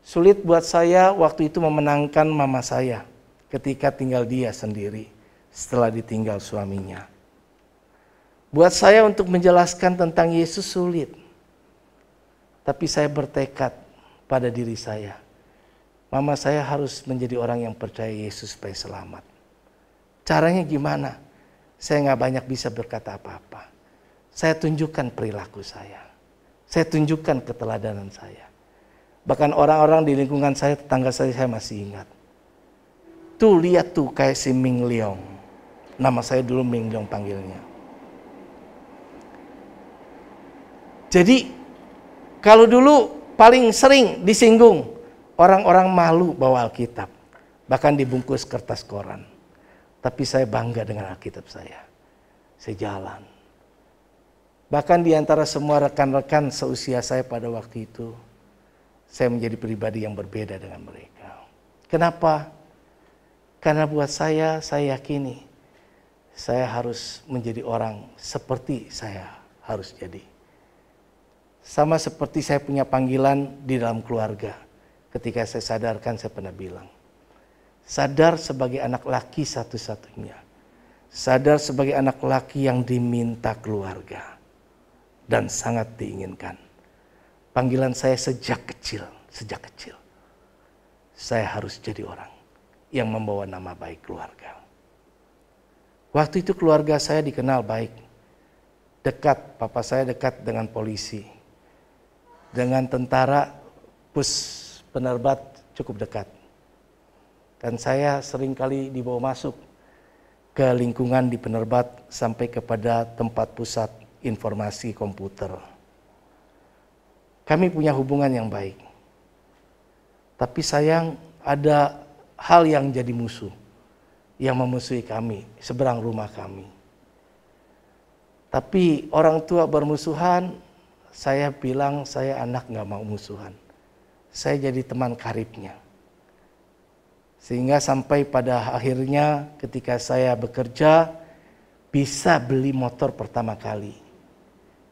Sulit buat saya waktu itu memenangkan mama saya ketika tinggal dia sendiri setelah ditinggal suaminya. Buat saya untuk menjelaskan tentang Yesus sulit. Tapi saya bertekad pada diri saya. Mama saya harus menjadi orang yang percaya Yesus supaya selamat. Caranya gimana? Saya gak banyak bisa berkata apa-apa. Saya tunjukkan perilaku saya. Saya tunjukkan keteladanan saya. Bahkan orang-orang di lingkungan saya, tetangga saya masih ingat. Tuh lihat tuh kayak si Ming Leong. Nama saya dulu Ming Leong panggilnya. Jadi kalau dulu paling sering disinggung, orang-orang malu bawa Alkitab. Bahkan dibungkus kertas koran. Tapi saya bangga dengan Alkitab saya. Saya jalan. Bahkan di antara semua rekan-rekan seusia saya pada waktu itu, saya menjadi pribadi yang berbeda dengan mereka. Kenapa? Karena buat saya yakini, saya harus menjadi orang seperti saya harus jadi. Sama seperti saya punya panggilan di dalam keluarga. Ketika saya sadarkan, saya pernah bilang, sadar sebagai anak laki satu-satunya. Sadar sebagai anak laki yang diminta keluarga. Dan sangat diinginkan. Panggilan saya sejak kecil. Saya harus jadi orang yang membawa nama baik keluarga. Waktu itu keluarga saya dikenal baik. Dekat, papa saya dekat dengan polisi. Dengan tentara, pus penerbat cukup dekat. Dan saya seringkali dibawa masuk ke lingkungan di penerbat sampai kepada tempat pusat informasi komputer. Kami punya hubungan yang baik. Tapi sayang ada hal yang jadi musuh. Yang memusuhi kami, seberang rumah kami. Tapi orang tua bermusuhan, saya bilang saya anak gak mau musuhan. Saya jadi teman karibnya. Sehingga sampai pada akhirnya ketika saya bekerja bisa beli motor pertama kali.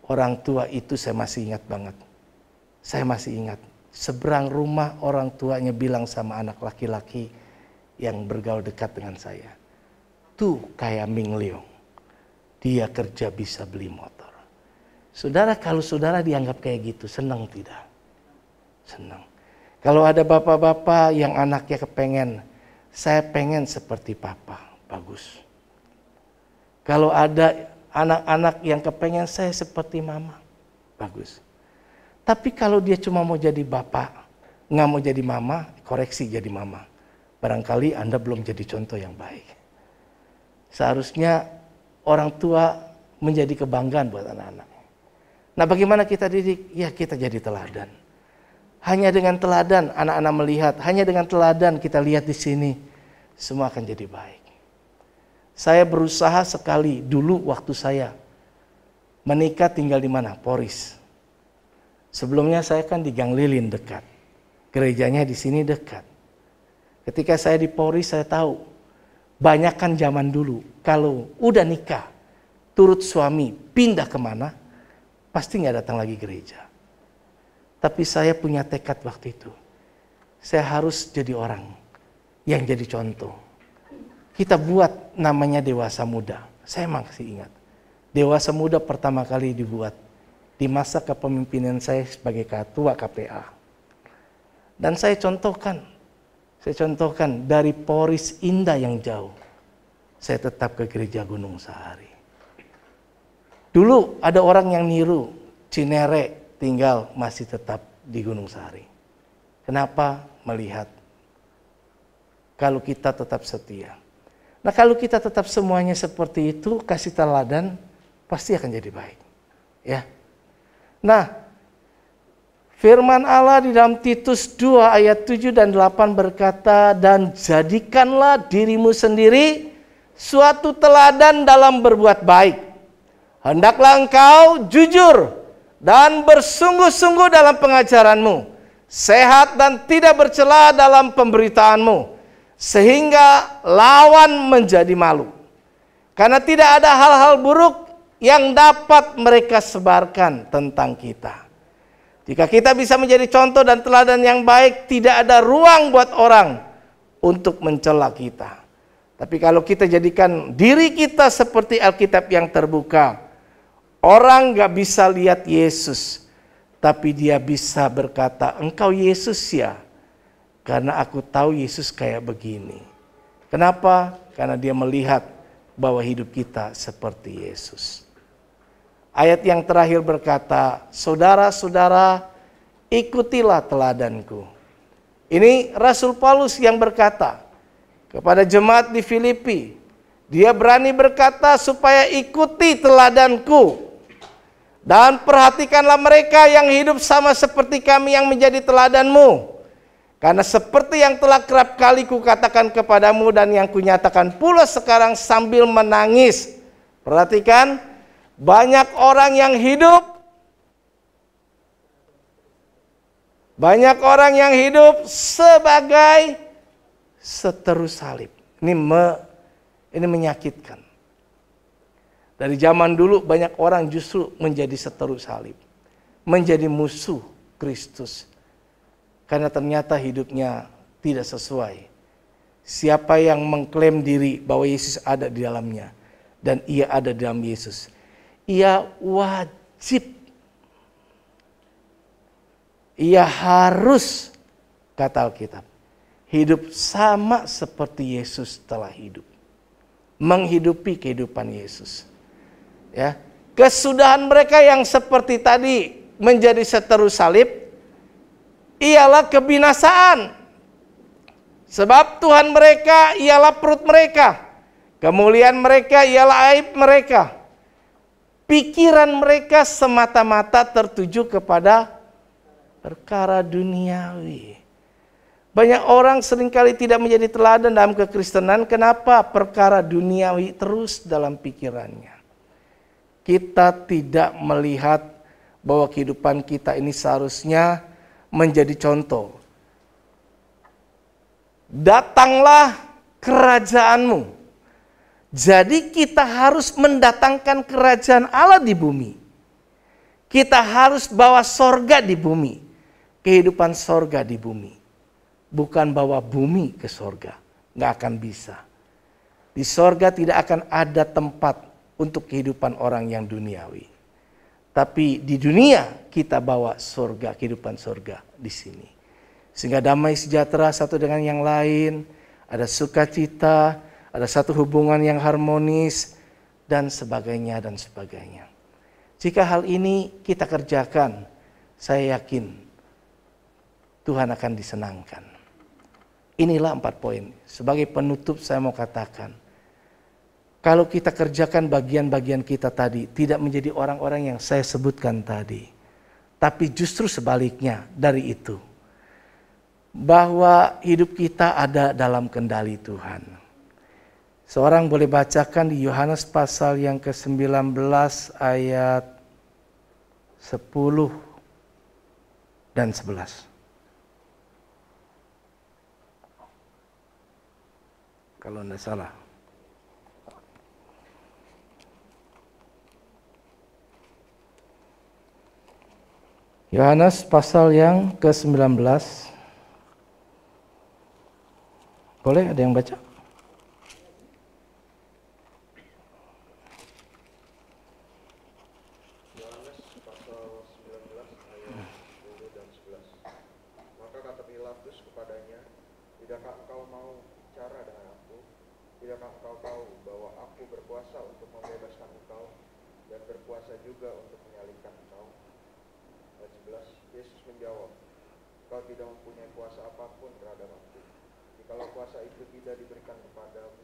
Orang tua itu saya masih ingat banget. Saya masih ingat. Seberang rumah orang tuanya bilang sama anak laki-laki yang bergaul dekat dengan saya. Tuh kayak Ming Leong. Dia kerja bisa beli motor. Saudara, kalau saudara dianggap kayak gitu, senang tidak? Senang. Kalau ada bapak-bapak yang anaknya kepengen, saya pengen seperti papa, bagus. Kalau ada anak-anak yang kepengen saya seperti mama, bagus. Tapi kalau dia cuma mau jadi bapak, nggak mau jadi mama, koreksi jadi mama. Barangkali Anda belum jadi contoh yang baik. Seharusnya orang tua menjadi kebanggaan buat anak-anak. Nah, bagaimana kita didik? Ya, kita jadi teladan. Hanya dengan teladan anak-anak melihat, hanya dengan teladan kita lihat di sini, semua akan jadi baik. Saya berusaha sekali dulu waktu saya menikah tinggal di mana? Poris. Sebelumnya saya kan di Gang Lilin dekat. Gerejanya di sini dekat. Ketika saya di Poris saya tahu, banyak kan zaman dulu kalau udah nikah, turut suami pindah kemana, pasti nggak datang lagi gereja. Tapi saya punya tekad waktu itu. Saya harus jadi orang yang jadi contoh. Kita buat namanya Dewasa Muda. Saya masih ingat. Dewasa Muda pertama kali dibuat di masa kepemimpinan saya sebagai ketua KPA. Dan saya contohkan dari Poris indah yang jauh. Saya tetap ke gereja Gunung Sahari. Dulu ada orang yang niru Cinere tinggal masih tetap di Gunung Sahari. Kenapa? Melihat kalau kita tetap setia. Nah, kalau kita tetap semuanya seperti itu, kasih teladan, pasti akan jadi baik. Ya. Nah, firman Allah di dalam Titus 2 ayat 7 dan 8 berkata, dan jadikanlah dirimu sendiri suatu teladan dalam berbuat baik. Hendaklah engkau jujur dan bersungguh-sungguh dalam pengajaranmu, sehat dan tidak bercela dalam pemberitaanmu, sehingga lawan menjadi malu. Karena tidak ada hal-hal buruk yang dapat mereka sebarkan tentang kita. Jika kita bisa menjadi contoh dan teladan yang baik, tidak ada ruang buat orang untuk mencela kita. Tapi kalau kita jadikan diri kita seperti Alkitab yang terbuka, orang gak bisa lihat Yesus, tapi dia bisa berkata, engkau Yesus ya, karena aku tahu Yesus kayak begini. Kenapa? Karena dia melihat bahwa hidup kita seperti Yesus. Ayat yang terakhir berkata, saudara-saudara, ikutilah teladanku. Ini Rasul Paulus yang berkata kepada jemaat di Filipi. Dia berani berkata supaya ikuti teladanku. Dan perhatikanlah mereka yang hidup sama seperti kami yang menjadi teladanmu. Karena seperti yang telah kerap kali kukatakan kepadamu dan yang kunyatakan pula sekarang sambil menangis. Perhatikan, banyak orang yang hidup. Banyak orang yang hidup sebagai seteru salib. Ini menyakitkan. Dari zaman dulu banyak orang justru menjadi seteru salib. Menjadi musuh Kristus. Karena ternyata hidupnya tidak sesuai. Siapa yang mengklaim diri bahwa Yesus ada di dalamnya. Dan ia ada di dalam Yesus. Ia wajib. Ia harus, kata Alkitab, hidup sama seperti Yesus telah hidup. Menghidupi kehidupan Yesus. Ya, kesudahan mereka yang seperti tadi menjadi seteru salib ialah kebinasaan. Sebab Tuhan mereka ialah perut mereka. Kemuliaan mereka ialah aib mereka. Pikiran mereka semata-mata tertuju kepada perkara duniawi. Banyak orang seringkali tidak menjadi teladan dalam kekristenan. Kenapa? Perkara duniawi terus dalam pikirannya. Kita tidak melihat bahwa kehidupan kita ini seharusnya menjadi contoh. datanglah kerajaanmu. Jadi kita harus mendatangkan kerajaan Allah di bumi. Kita harus bawa sorga di bumi. Kehidupan sorga di bumi. Bukan bawa bumi ke sorga. Nggak akan bisa. Di sorga tidak akan ada tempat untuk kehidupan orang yang duniawi. Tapi di dunia kita bawa sorga, kehidupan sorga di sini. Sehingga damai sejahtera satu dengan yang lain. Ada sukacita, ada satu hubungan yang harmonis, dan sebagainya, dan sebagainya. Jika hal ini kita kerjakan, saya yakin Tuhan akan disenangkan. Inilah 4 poin. Sebagai penutup saya mau katakan, kalau kita kerjakan bagian-bagian kita tadi, tidak menjadi orang-orang yang saya sebutkan tadi. Tapi justru sebaliknya dari itu. Bahwa hidup kita ada dalam kendali Tuhan. Seorang boleh bacakan di Yohanes pasal yang ke-19 ayat 10 dan 11. Kalau tidak salah. Yohanes pasal yang ke-19. Boleh ada yang baca? Yohanes pasal 19 ayat 10 dan 11. Maka kata Pilatus kepadanya, tidakkah engkau mau bicara dengan aku? Tidakkah engkau tahu bahwa aku berkuasa untuk membebaskan engkau dan berkuasa juga untuk menyalibkan engkau? Ayat 11, Yesus menjawab, engkau tidak mempunyai kuasa apapun terhadap aku. Jikalau kuasa itu tidak diberikan kepadamu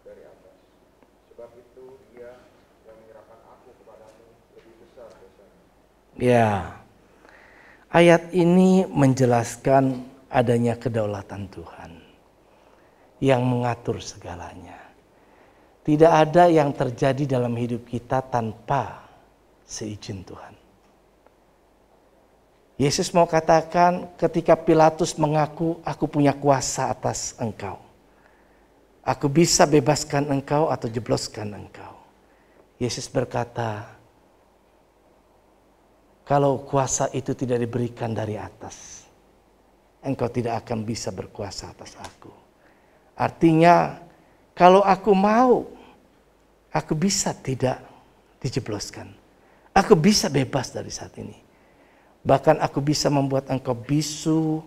dari atas. Sebab itu dia yang menyerahkan aku kepadamu lebih besar dosanya. Ya, ayat ini menjelaskan adanya kedaulatan Tuhan yang mengatur segalanya. Tidak ada yang terjadi dalam hidup kita tanpa seizin Tuhan. Yesus mau katakan ketika Pilatus mengaku, aku punya kuasa atas engkau. Aku bisa bebaskan engkau atau jebloskan engkau. Yesus berkata, kalau kuasa itu tidak diberikan dari atas, engkau tidak akan bisa berkuasa atas aku. Artinya, kalau aku mau, aku bisa tidak dijebloskan. Aku bisa bebas dari saat ini. Bahkan aku bisa membuat engkau bisu,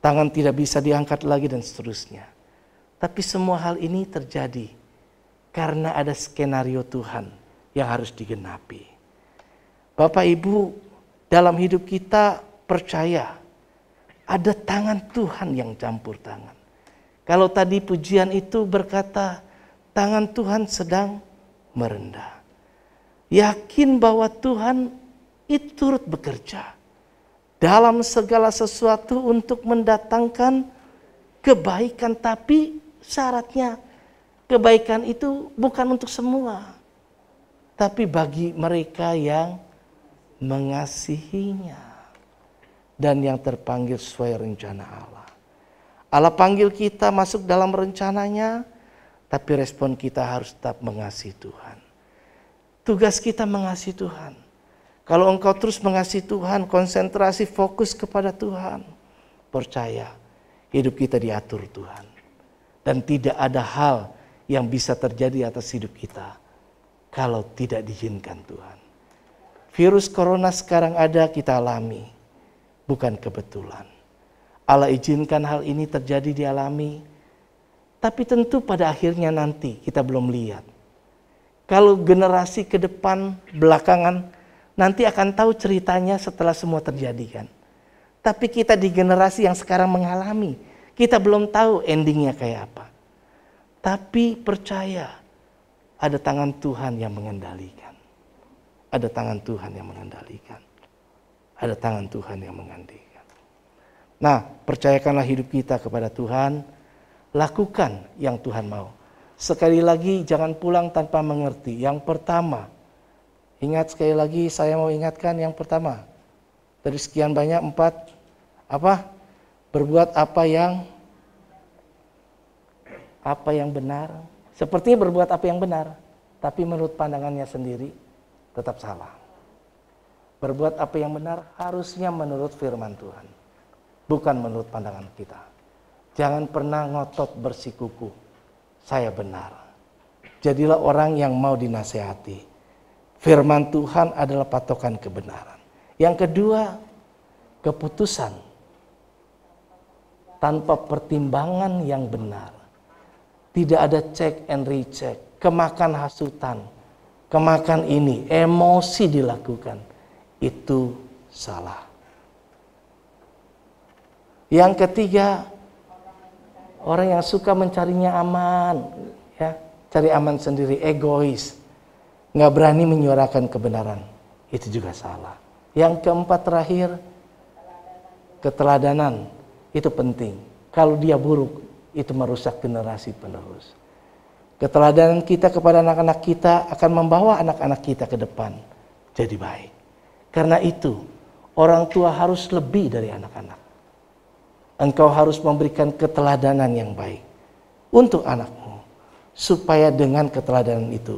tangan tidak bisa diangkat lagi dan seterusnya. Tapi semua hal ini terjadi karena ada skenario Tuhan yang harus digenapi. Bapak Ibu, dalam hidup kita percaya ada tangan Tuhan yang campur tangan. Kalau tadi pujian itu berkata, tangan Tuhan sedang merendah. Yakin bahwa Tuhan itu turut bekerja dalam segala sesuatu untuk mendatangkan kebaikan. Tapi syaratnya kebaikan itu bukan untuk semua. Tapi bagi mereka yang mengasihinya dan yang terpanggil sesuai rencana Allah. Allah panggil kita masuk dalam rencananya, tapi respon kita harus tetap mengasihi Tuhan. Tugas kita mengasihi Tuhan. Kalau engkau terus mengasihi Tuhan, konsentrasi fokus kepada Tuhan, percaya hidup kita diatur Tuhan. Dan tidak ada hal yang bisa terjadi atas hidup kita kalau tidak diizinkan Tuhan. Virus corona sekarang ada, kita alami, bukan kebetulan. Allah izinkan hal ini terjadi, dialami. Tapi tentu pada akhirnya nanti kita belum lihat. Kalau generasi ke depan, belakangan, nanti akan tahu ceritanya setelah semua terjadi kan. Tapi kita di generasi yang sekarang mengalami, kita belum tahu endingnya kayak apa. Tapi percaya ada tangan Tuhan yang mengendalikan. Ada tangan Tuhan yang mengendalikan. Ada tangan Tuhan yang mengendalikan. Nah, percayakanlah hidup kita kepada Tuhan. Lakukan yang Tuhan mau. Sekali lagi jangan pulang tanpa mengerti. Yang pertama, ingat sekali lagi, saya mau ingatkan yang pertama. Dari sekian banyak 4, apa? Berbuat apa yang apa yang benar, sepertinya berbuat apa yang benar, tapi menurut pandangannya sendiri tetap salah. Berbuat apa yang benar harusnya menurut firman Tuhan, bukan menurut pandangan kita. Jangan pernah ngotot bersikuku, saya benar. Jadilah orang yang mau dinasehati. Firman Tuhan adalah patokan kebenaran. Yang kedua, keputusan tanpa pertimbangan yang benar. Tidak ada check and recheck, kemakan hasutan, kemakan ini, emosi dilakukan. Itu salah. Yang ketiga, orang yang suka mencarinya aman, ya, cari aman sendiri, egois, nggak berani menyuarakan kebenaran, itu juga salah. Yang keempat terakhir, keteladanan, itu penting. Kalau dia buruk, itu merusak generasi penerus. Keteladanan kita kepada anak-anak kita akan membawa anak-anak kita ke depan jadi baik. Karena itu, orang tua harus lebih dari anak-anak. Engkau harus memberikan keteladanan yang baik untuk anakmu, supaya dengan keteladanan itu,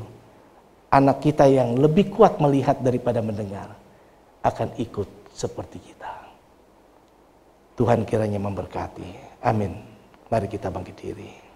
anak kita yang lebih kuat melihat daripada mendengar akan ikut seperti kita. Tuhan kiranya memberkati. Amin. Mari kita bangkit diri.